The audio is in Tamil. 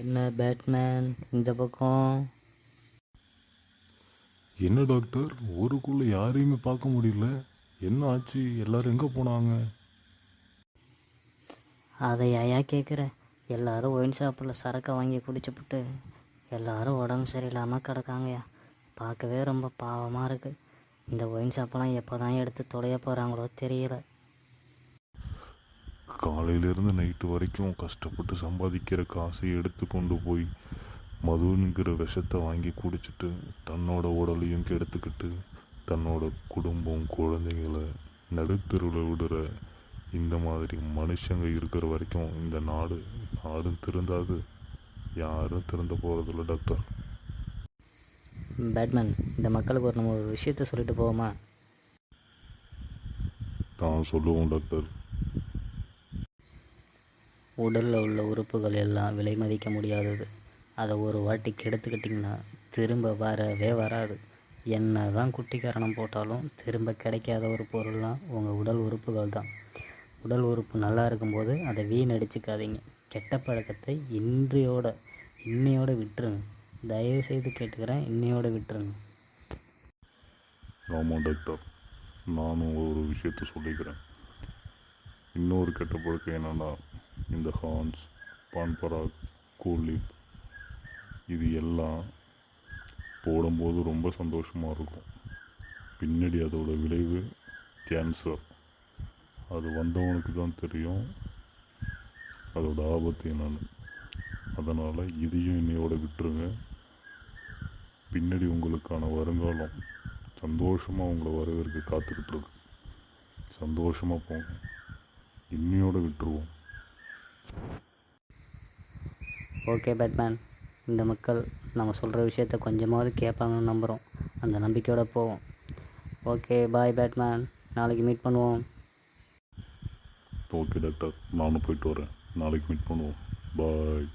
என்ன பேட்மேன் இந்த பக்கம்? என்ன டாக்டர், ஊருக்குள்ளே யாரையுமே பார்க்க முடியல. என்ன ஆச்சு? எல்லாரும் எங்கே போனாங்க? அதை ஏயா கேட்குற? எல்லாரும் ஒயின் ஷாப்பில் சரக்கை வாங்கி குடிச்சுப்புட்டு எல்லாரும் உடம்பு சரியில்லாமல் கிடக்காங்கய்யா. பார்க்கவே ரொம்ப பாவமாக இருக்குது. இந்த ஒயின் ஷாப்பெல்லாம் எப்போ தான் எடுத்து தொலைய போகிறாங்களோ தெரியல. காலையிலேருந்து நைட்டு வரைக்கும் கஷ்டப்பட்டு சம்பாதிக்கிற காசை எடுத்து கொண்டு போய் மதுங்கிற விஷத்தை வாங்கி குடிச்சிட்டு தன்னோட உடலையும் கெடுத்துக்கிட்டு தன்னோட குடும்பம் குழந்தைங்களை நடுத்தெருவில் விடுற இந்த மாதிரி மனுஷங்க இருக்கிற வரைக்கும் இந்த நாடும் திருந்தாது, யாரும் திருந்த போகிறதில்ல டாக்டர். பேட்மேன், இந்த மக்களுக்கு நம்ம ஒரு விஷயத்த சொல்லிட்டு போவோமா? தான் சொல்லுவோம் டாக்டர். உடலில் உள்ள உறுப்புகள் எல்லாம் விலை மதிக்க முடியாதது. அதை ஒரு வாட்டி கெடுத்துக்கிட்டிங்கன்னா திரும்ப வரவே வராது. என்ன தான் குட்டிக்கரணம் போட்டாலும் திரும்ப கிடைக்காத ஒரு பொருள்லாம் உங்கள் உடல் உறுப்புகள் தான். உடல் உறுப்பு நல்லா இருக்கும்போது அதை வீணடிச்சுக்காதீங்க. கெட்ட பழக்கத்தை இன்னையோட விட்டுருங்க. தயவு செய்து கேட்டுக்கிறேன், இன்னையோட விட்டுருங்க. ஆமாம் டாக்டர், நானும் ஒரு விஷயத்த சொல்லிக்கிறேன். இன்னொரு கெட்ட பழக்கம் என்னென்னா, இந்த ஹான்ஸ், பான்பராக், கூலிப் இது எல்லாம் போடும்போது ரொம்ப சந்தோஷமாக இருக்கும். பின்னாடி அதோட விளைவு கேன்சர். அது வந்தவனுக்கு தான் தெரியும் அதோட ஆபத்து என்னன்னு. அதனால் இதையும் இன்னையோட விட்டுருங்க. பின்னாடி உங்களுக்கான வருங்காலம் சந்தோஷமாக உங்களை வரவேற்க காத்துக்கிட்டு இருக்கு. சந்தோஷமாக போங்க. இன்னையோட விட்டுருவோம். ஓகே பேட்மேன், இந்த மக்கள் நம்ம சொல்கிற விஷயத்த கொஞ்சமாவது கேட்பாங்கன்னு நம்புகிறோம். அந்த நம்பிக்கையோடு போவோம். ஓகே, பாய் பேட்மேன், நாளைக்கு மீட் பண்ணுவோம். ஓகே டாக்டர், நானும் போயிட்டு வரேன். நாளைக்கு மீட் பண்ணுவோம். பாய்.